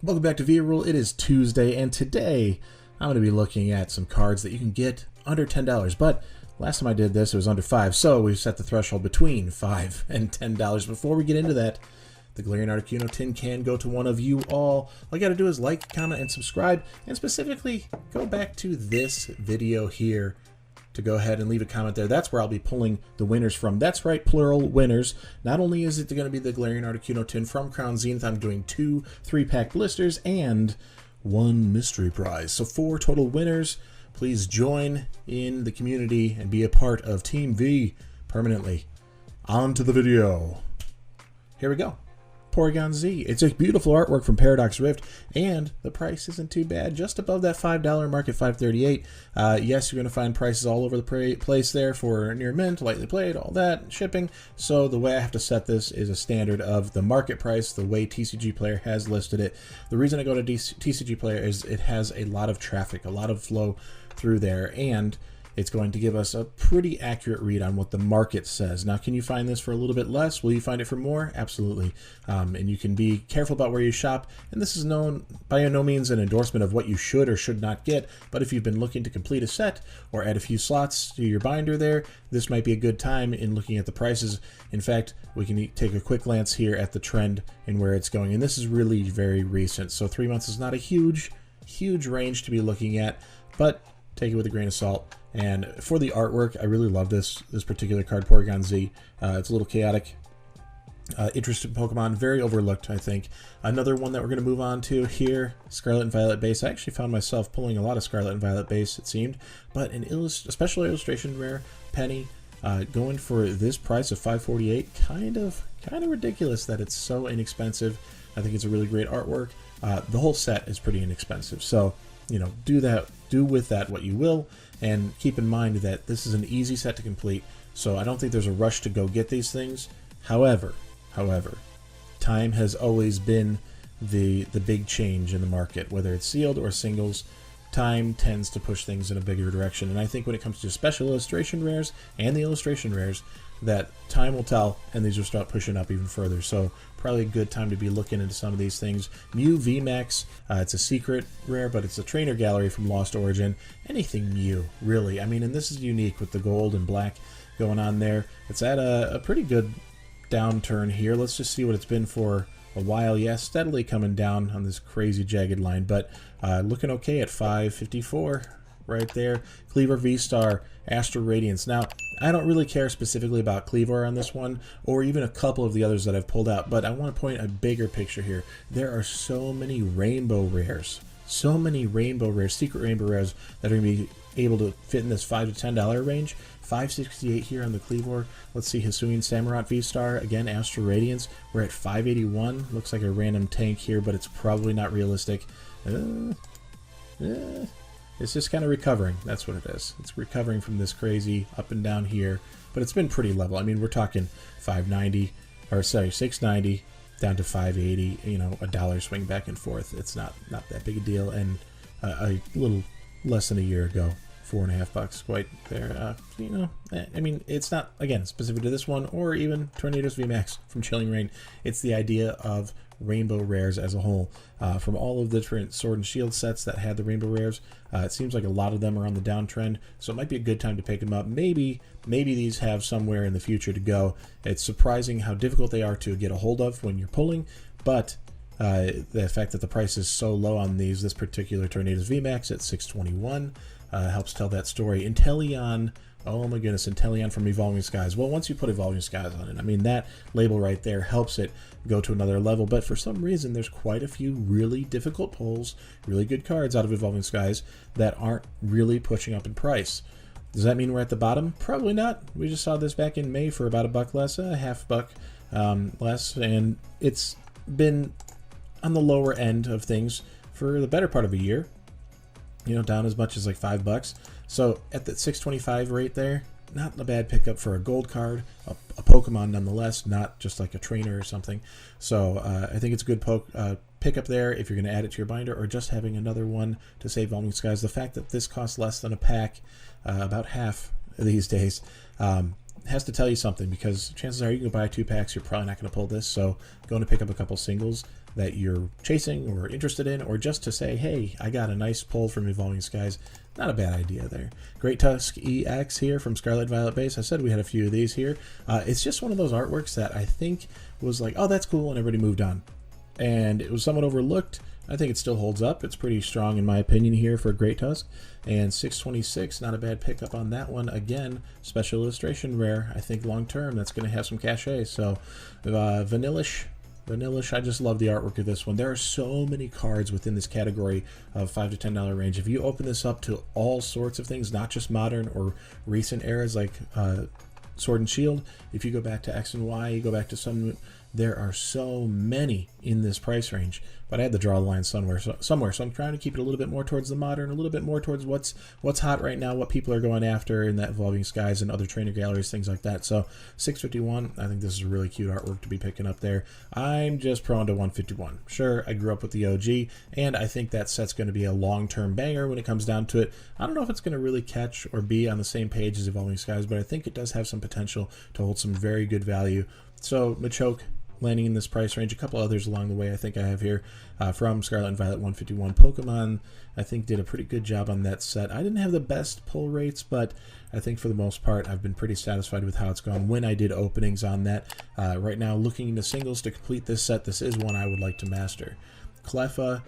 Welcome back to VRule. It is Tuesday, and today I'm going to be looking at some cards that you can get under $10. But last time I did this, it was under $5, so we set the threshold between $5 and $10. Before we get into that, the Galarian Articuno tin can go to one of you all. All you got to do is like, comment, and subscribe, and specifically go back to this video here to go ahead and leave a comment there. That's where I'll be pulling the winners from. That's right, plural winners. Not only is it going to be the Galarian Articuno tin from Crown Zenith, I'm doing 2 3-pack blisters and 1 mystery prize. So 4 total winners. Please join in the community and be a part of Team V permanently. On to the video. Here we go. Porygon Z. It's a beautiful artwork from Paradox Rift, and the price isn't too bad, just above that $5 mark at $5.38. Yes, you're going to find prices all over the place there for near mint, lightly played, all that, shipping. So the way I have to set this is a standard of the market price, the way TCG Player has listed it. The reason I go to TCG Player is it has a lot of traffic, a lot of flow through there, and it's going to give us a pretty accurate read on what the market says. Now, can you find this for a little bit less? Will you find it for more? Absolutely. And you can be careful about where you shop. And this is by no means an endorsement of what you should or should not get. But if you've been looking to complete a set or add a few slots to your binder there, this might be a good time in looking at the prices. In fact, we can take a quick glance here at the trend and where it's going. And this is really very recent. So 3 months is not a huge range to be looking at, but take it with a grain of salt. And for the artwork, I really love this particular card, Porygon Z. It's a little chaotic, interesting Pokemon, very overlooked, I think. Another one that we're going to move on to here, Scarlet and Violet base. I actually found myself pulling a lot of Scarlet and Violet base, it seemed, but a special illustration rare penny, going for this price of $5.48. Kind of ridiculous that it's so inexpensive. I think it's a really great artwork. The whole set is pretty inexpensive, so you know, do with that what you will, and keep in mind that this is an easy set to complete, so I don't think there's a rush to go get these things. However, time has always been the big change in the market, whether it's sealed or singles. Time tends to push things in a bigger direction, and I think when it comes to special illustration rares and the illustration rares, that time will tell, and these will start pushing up even further. So probably a good time to be looking into some of these things. Mew VMAX, it's a secret rare, but it's a trainer gallery from Lost Origin. Anything Mew, really. I mean, and this is unique with the gold and black going on there. It's at a pretty good downturn here. Let's just see what it's been for a while. Yeah, steadily coming down on this crazy jagged line, but looking okay at 554 right there. Cleaver V-Star, Astro Radiance. Now, I don't really care specifically about Cleaver on this one, or even a couple of the others that I've pulled out, but I want to point a bigger picture here. There are so many rainbow rares, secret rainbow rares that are going to be able to fit in this $5 to $10 range. $5.68 here on the Cleaver. Let's see, Hisuian Samurott V-Star, again, Astro Radiance. We're at $5.81. Looks like a random tank here, but it's probably not realistic. It's just kind of recovering. That's what it is. It's recovering from this crazy up and down here, but it's been pretty level. I mean, we're talking $6.90 down to $5.80. You know, a dollar swing back and forth. It's not that big a deal. And a little less than a year ago, $4.50, quite there. You know, I mean, it's not, again, specific to this one or even Tornadoes VMAX from Chilling Reign. It's the idea of rainbow rares as a whole. From all of the different Sword and Shield sets that had the rainbow rares, it seems like a lot of them are on the downtrend, so it might be a good time to pick them up. Maybe these have somewhere in the future to go. It's surprising how difficult they are to get a hold of when you're pulling, but the fact that the price is so low on this particular Tornadoes VMAX at $6.21 helps tell that story. Inteleon, oh my goodness, Inteleon from Evolving Skies. Well, once you put Evolving Skies on it, I mean, that label right there helps it go to another level, but for some reason, there's quite a few really difficult pulls, really good cards out of Evolving Skies that aren't really pushing up in price. Does that mean we're at the bottom? Probably not. We just saw this back in May for about $1 less, half buck less, and it's been on the lower end of things for the better part of a year. You know, down as much as like $5. So at that 625 rate there, not a bad pickup for a gold card, a Pokemon nonetheless, not just like a trainer or something. So I think it's a good pickup there if you're going to add it to your binder, or just having another one to save Evolving Skies. The fact that this costs less than a pack, about half these days, has to tell you something, because chances are you can buy 2 packs, you're probably not going to pull this. So going to pick up a couple singles, that you're chasing or interested in, or just to say, hey, I got a nice pull from Evolving Skies. Not a bad idea there. Great Tusk EX here from Scarlet Violet Base. I said we had a few of these here. It's just one of those artworks that I think was like, oh, that's cool, and everybody moved on. And it was somewhat overlooked. I think it still holds up. It's pretty strong in my opinion here for Great Tusk. And 626, not a bad pickup on that one. Again, special illustration rare. I think long term that's going to have some cachet. So Vanillish, I just love the artwork of this one. There are so many cards within this category of $5 to $10 range. If you open this up to all sorts of things, not just modern or recent eras like Sword and Shield, if you go back to X and Y, you go back to some, there are so many in this price range. But I had to draw a line somewhere, so I'm trying to keep it a little bit more towards the modern, a little bit more towards what's hot right now, what people are going after in that Evolving Skies and other trainer galleries, things like that. So 651, I think this is a really cute artwork to be picking up there. I'm just prone to 151. Sure, I grew up with the OG, and I think that set's going to be a long-term banger when it comes down to it. I don't know if it's going to really catch or be on the same page as Evolving Skies, but I think it does have some potential to hold some very good value. So Machoke, landing in this price range. A couple others along the way I think I have here from Scarlet and Violet 151. Pokemon, I think, did a pretty good job on that set. I didn't have the best pull rates, but I think for the most part I've been pretty satisfied with how it's gone when I did openings on that. Right now, looking into singles to complete this set, this is one I would like to master. Cleffa,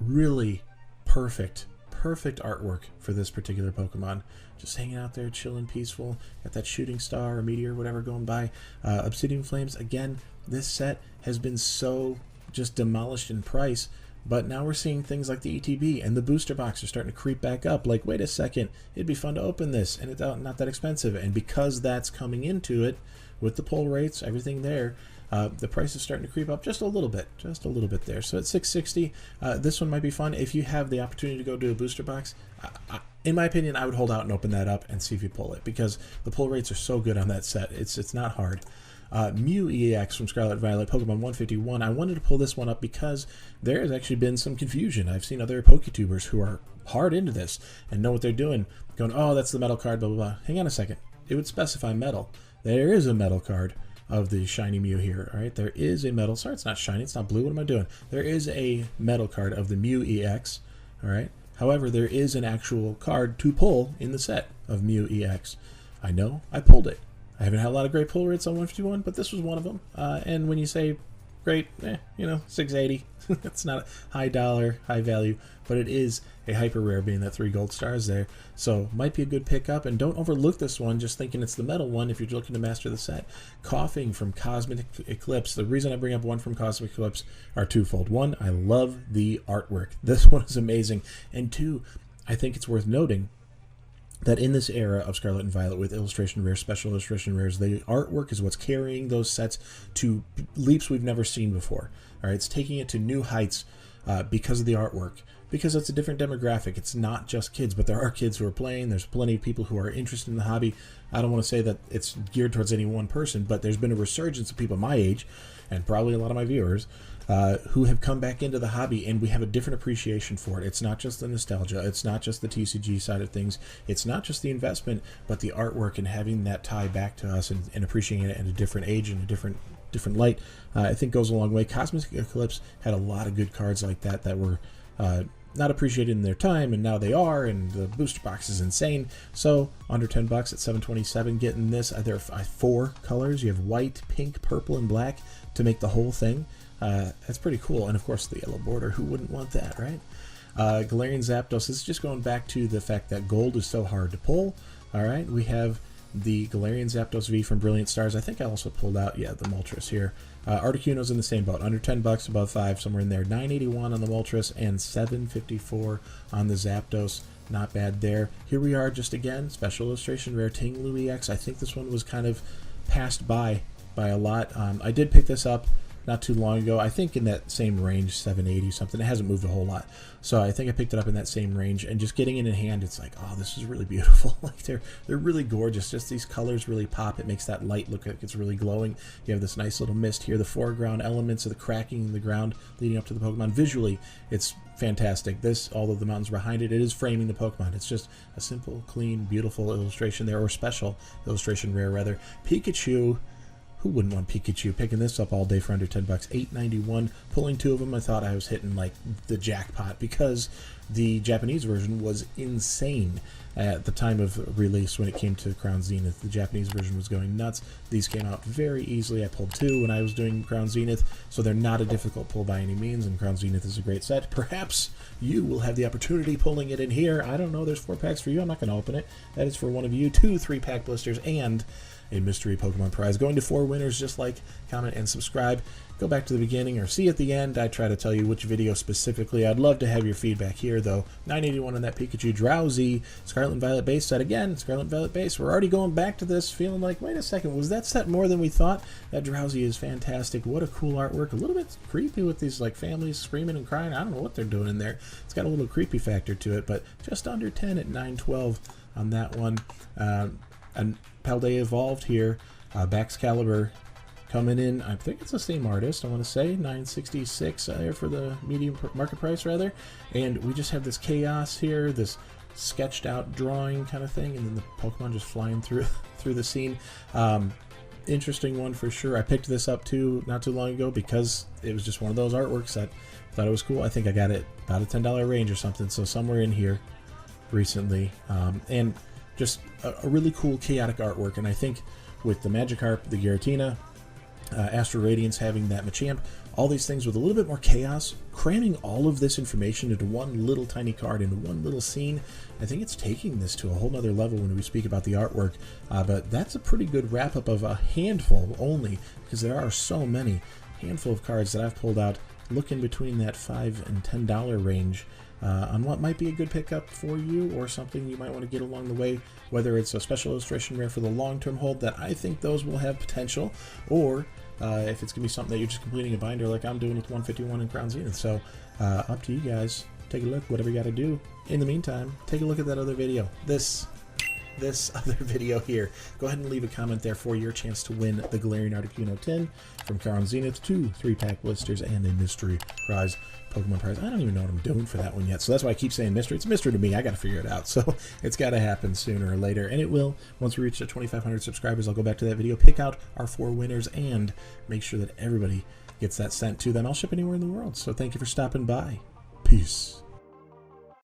really perfect artwork for this particular Pokemon. Just hanging out there, chilling, peaceful. Got that shooting star or meteor, whatever, going by. Obsidian Flames, again, this set has been so just demolished in price, but now we're seeing things like the ETB and the booster box are starting to creep back up. Like, wait a second, it'd be fun to open this, and it's not that expensive. And because that's coming into it, with the pull rates, everything there, the price is starting to creep up just a little bit there. So at 660, this one might be fun. If you have the opportunity to go do a booster box, in my opinion, I would hold out and open that up and see if you pull it, because the pull rates are so good on that set. It's not hard. Mew EX from Scarlet Violet, Pokemon 151. I wanted to pull this one up because there has actually been some confusion. I've seen other PokeTubers who are hard into this and know what they're doing, going, oh, that's the metal card, blah, blah, blah. Hang on a second. It would specify metal. There is a metal card of the shiny Mew here, all right? There is a metal, sorry, it's not shiny, it's not blue, what am I doing? There is a metal card of the Mew EX, all right? However, there is an actual card to pull in the set of Mew EX. I know, I pulled it. I haven't had a lot of great pull rates on 151, but this was one of them. And when you say great, you know, 680, it's not a high dollar, high value, but it is a hyper rare, being that 3 gold stars there. So might be a good pickup, and don't overlook this one just thinking it's the metal one if you're looking to master the set. Coughing from Cosmic Eclipse. The reason I bring up one from Cosmic Eclipse are twofold. One, I love the artwork. This one is amazing. And two, I think it's worth noting that in this era of Scarlet and Violet with illustration rares, special illustration rares, the artwork is what's carrying those sets to leaps we've never seen before. All right, it's taking it to new heights because of the artwork, because it's a different demographic. It's not just kids, but there are kids who are playing. There's plenty of people who are interested in the hobby. I don't want to say that it's geared towards any one person, but there's been a resurgence of people my age, and probably a lot of my viewers, who have come back into the hobby, and we have a different appreciation for it. It's not just the nostalgia, it's not just the TCG side of things, it's not just the investment, but the artwork and having that tie back to us and appreciating it at a different age and a different light, I think goes a long way. Cosmic Eclipse had a lot of good cards like that that were not appreciated in their time, and now they are, and the booster box is insane. So under 10 bucks at 727, getting this. There are 4 colors. You have white, pink, purple, and black to make the whole thing. That's pretty cool, and of course the yellow border. Who wouldn't want that, right? Galarian Zapdos. This is just going back to the fact that gold is so hard to pull. All right, we have the Galarian Zapdos V from Brilliant Stars. I think I also pulled out, yeah, the Moltres here. Articuno's in the same boat, under 10 bucks, above 5, somewhere in there. 981 on the Moltres and 754 on the Zapdos. Not bad there. Here we are, just again, special illustration rare Tinglu EX. I think this one was kind of passed by a lot. I did pick this up not too long ago. I think in that same range, 780 something. It hasn't moved a whole lot, so I think I picked it up in that same range. And just getting it in hand, it's like, oh, this is really beautiful. Like they're really gorgeous. Just these colors really pop. It makes that light look like it's really glowing. You have this nice little mist here. The foreground elements of the cracking in the ground leading up to the Pokemon. Visually, it's fantastic. This, although the mountains behind it, it is framing the Pokemon. It's just a simple, clean, beautiful illustration there, or special illustration rare rather. Pikachu. Who wouldn't want Pikachu? Picking this up all day for under 10 bucks. $8.91. Pulling 2 of them, I thought I was hitting like the jackpot because the Japanese version was insane at the time of release when it came to Crown Zenith. The Japanese version was going nuts. These came out very easily. I pulled 2 when I was doing Crown Zenith, so they're not a difficult pull by any means, and Crown Zenith is a great set. Perhaps you will have the opportunity pulling it in here. I don't know. There's 4 packs for you. I'm not going to open it. That is for one of you. 2 3-pack blisters and a mystery Pokemon prize. Going to 4 winners. Just like, comment, and subscribe. Go back to the beginning or see at the end. I try to tell you which video specifically. I'd love to have your feedback here, though. $9.81 on that Pikachu. Drowsy. Scarlet and Violet base set again. Scarlet and Violet base. We're already going back to this, feeling like, wait a second, was that set more than we thought? That Drowsy is fantastic. What a cool artwork. A little bit creepy with these like families screaming and crying. I don't know what they're doing in there. It's got a little creepy factor to it, but just under 10 at $9.12 on that one. And Paldea Evolved here. Baxcalibur coming in, I think it's the same artist, I want to say, $9.66 there for the medium market price, rather. And we just have this chaos here, this sketched out drawing kind of thing, and then the Pokemon just flying through the scene. Interesting one for sure. I picked this up too not too long ago because it was just one of those artworks that I thought it was cool. I think I got it about a $10 range or something, so somewhere in here recently. And just a really cool chaotic artwork, and I think with the Magikarp, the Giratina, Astro Radiance having that Machamp, all these things with a little bit more chaos, cramming all of this information into one little tiny card, into one little scene, I think it's taking this to a whole nother level when we speak about the artwork. But that's a pretty good wrap-up of a handful only, because there are so many, handful of cards that I've pulled out, looking between that $5 and $10 range. On what might be a good pickup for you or something you might want to get along the way, whether it's a special illustration rare for the long-term hold that I think those will have potential, or if it's going to be something that you're just completing a binder like I'm doing with 151 in Crown Zenith. So up to you guys. Take a look, whatever you got to do. In the meantime, take a look at that other video. This other video here. Go ahead and leave a comment there for your chance to win the Galarian Articuno tin from Crown Zenith, 2 3-pack blisters, and a mystery prize. Pokemon prize. I don't even know what I'm doing for that one yet, so that's why I keep saying mystery. It's a mystery to me. I got to figure it out, so it's got to happen sooner or later, and it will. Once we reach the 2,500 subscribers, I'll go back to that video, pick out our 4 winners, and make sure that everybody gets that sent to them. I'll ship anywhere in the world, so thank you for stopping by. Peace.